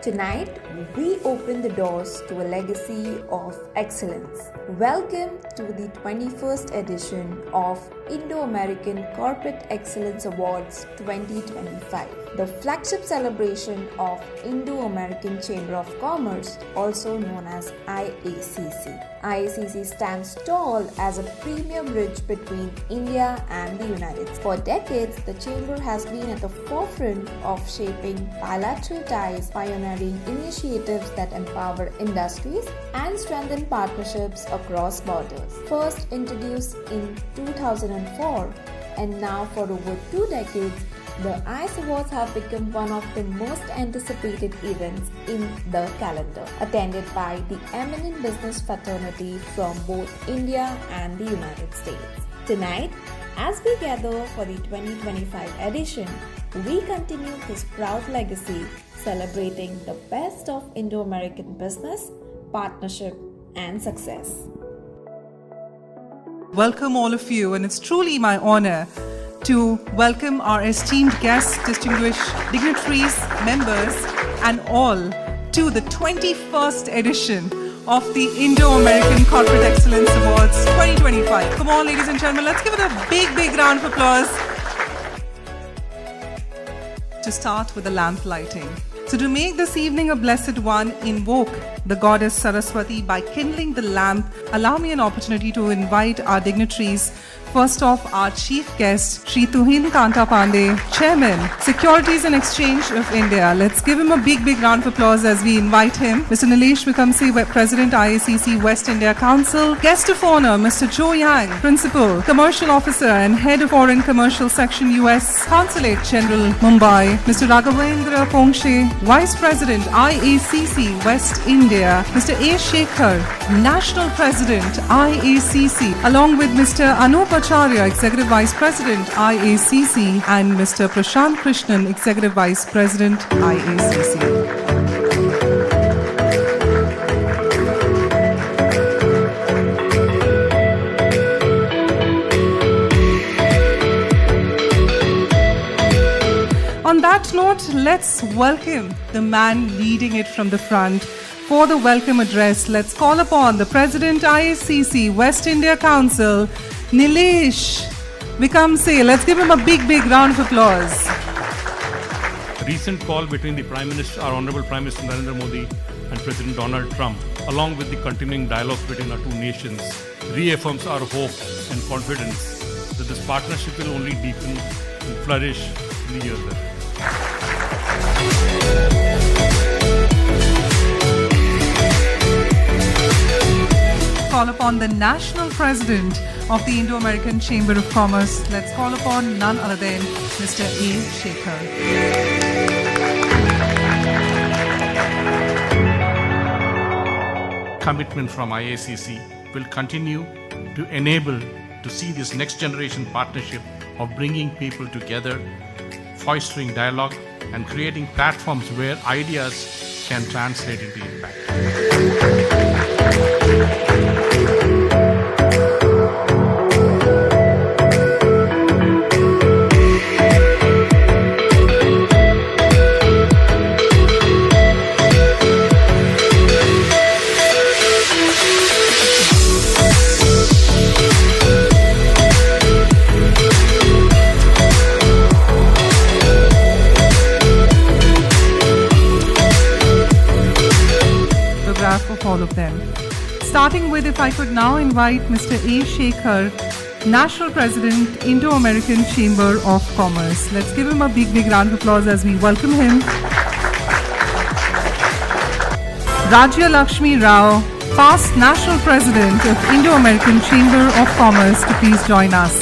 Tonight, we open the doors to a legacy of excellence. Welcome to the 21st edition of Indo-American Corporate Excellence Awards 2025, the flagship celebration of Indo-American Chamber of Commerce, also known as IACC. IACC stands tall as a premier bridge between India and the United States. For decades, the Chamber has been at the forefront of shaping bilateral ties, pioneering initiatives that empower industries and strengthen partnerships across borders. First introduced in 2004 and now for over 2 decades, the IAS Awards have become one of the most anticipated events in the calendar, attended by the eminent business fraternity from both India and the United States. Tonight, as we gather for the 2025 edition, we continue this proud legacy, celebrating the best of Indo-American business, partnership, and success. Welcome all of you, and it's truly my honor to welcome our esteemed guests, distinguished dignitaries, members, and all to the 21st edition of the Indo-American Corporate Excellence Awards 2025. Come on, ladies and gentlemen, let's give it a big round of applause. To start with the lamp lighting. So to make this evening a blessed one, invoke the goddess Saraswati by kindling the lamp. Allow me an opportunity to invite our dignitaries. First off, our chief guest, Shri Tuhin Kanta Pandey, Chairman, Securities and Exchange of India. Let's give him a big round of applause as we invite him. Mr. Nilesh Vikamsey, President, IACC West India Council. Guest of honor, Mr. Joe Yang, Principal, Commercial Officer and Head of Foreign Commercial Section, US Consulate General, Mumbai. Mr. Raghavendra Pongshe, Vice President, IACC West India. Mr. A. Shekhar, National President, IACC, along with Mr. Anup Acharya, Executive Vice President, IACC, and Mr. Prashant Krishnan, Executive Vice President, IACC. On that note, let's welcome the man leading it from the front. For the welcome address, let's call upon the President, IACC West India Council, Nilesh Vikamsey. Let's give him a big round of applause. A recent call between the Prime Minister, our Honorable Prime Minister Narendra Modi and President Donald Trump, along with the continuing dialogue between our two nations, reaffirms our hope and confidence that this partnership will only deepen and flourish in the years ahead. Call upon the National President of the Indo-American Chamber of Commerce. Let's call upon none other than Mr. A. Shekhar. Commitment from IACC will continue to enable to see this next generation partnership of bringing people together, fostering dialogue, and creating platforms where ideas can translate into impact. Of all of them. Starting with, if I could now invite Mr. A. Shekhar, National President, Indo-American Chamber of Commerce. Let's give him a big round of applause as we welcome him. Rajya Lakshmi Rao, past National President of Indo-American Chamber of Commerce, to please join us.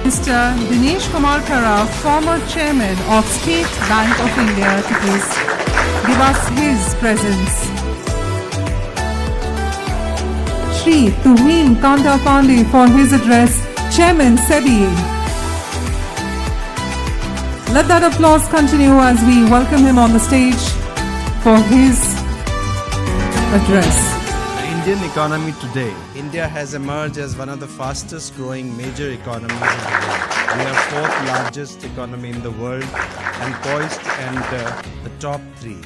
Mr. Dinesh Kumar Khara, former Chairman of State Bank of India, to please give us his presence. Shri Tuhin Kanta Pandey for his address, Chairman SEBI. Let that applause continue as we welcome him on the stage for his address. The Indian economy today? India has emerged as one of the fastest growing major economies in the world. We are fourth largest economy in the world and poised to enter the top 3.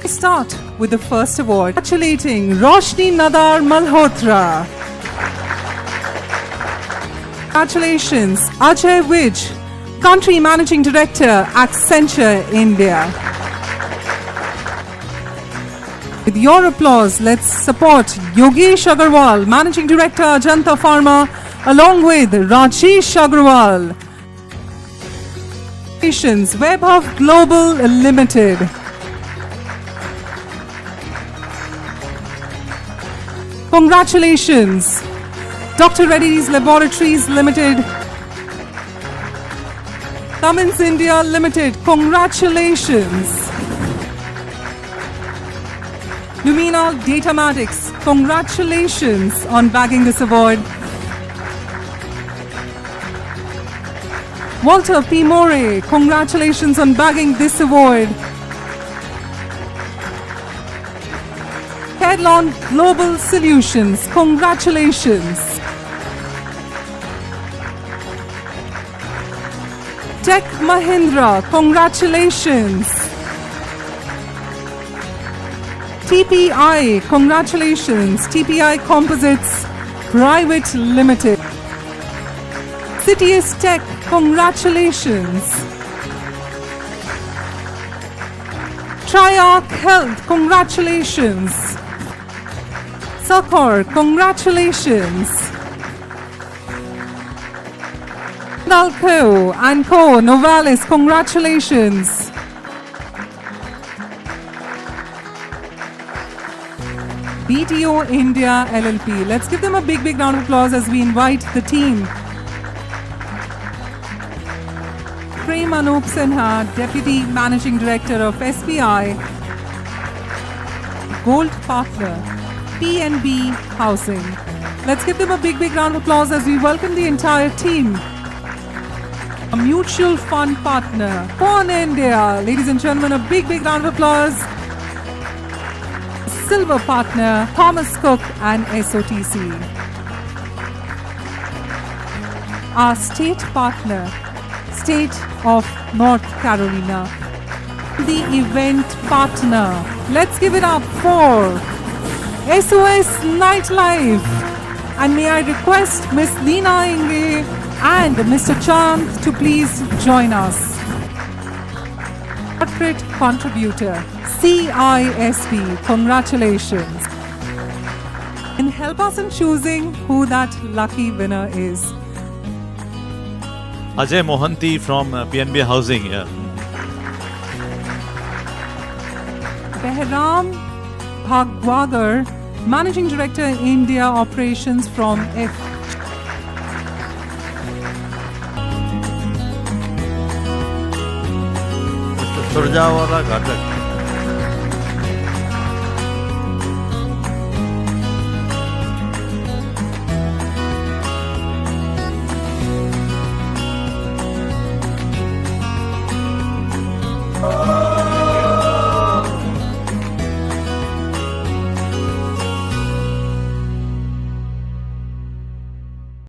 Start with the first award. Congratulating Roshni Nadar Malhotra. Congratulations Ajay Vij, Country Managing Director, Accenture India. With your applause, let's support Yogesh Agarwal, Managing Director, Ajanta Pharma, along with Rajesh Agarwal. Congratulations Vaibhav Global Limited. Congratulations Dr. Reddy's Laboratories Limited, Cummins India Limited. Congratulations Lumina Datamatics. Congratulations on bagging this award. Walter P. More, congratulations on bagging this award. Headlong Global Solutions, congratulations. Tech Mahindra, congratulations. TPI, congratulations. TPI Composites Private Limited. CTS Tech, congratulations. Triarch Health, congratulations. Succor, congratulations. Nalco and Co, Novalis, congratulations. BTO India LLP. Let's give them a big round of applause as we invite the team. Prem Anup Sinha, Deputy Managing Director of SBI Gold Partner, PNB Housing. Let's give them a big round of applause as we welcome the entire team. A mutual fund partner, Pon India. Ladies and gentlemen, a big round of applause. Silver partner, Thomas Cook and SOTC. Our state partner, State of North Carolina. The event partner, let's give it up for SOS Nightlife. And may I request Miss Leena Inge and Mr. Chand to please join us. Corporate contributor, CISB, congratulations. And help us in choosing who that lucky winner is. Ajay Mohanty from PNB Housing. Behram Bhagwagar, Managing Director, India Operations from F. Surjawala Ghatak.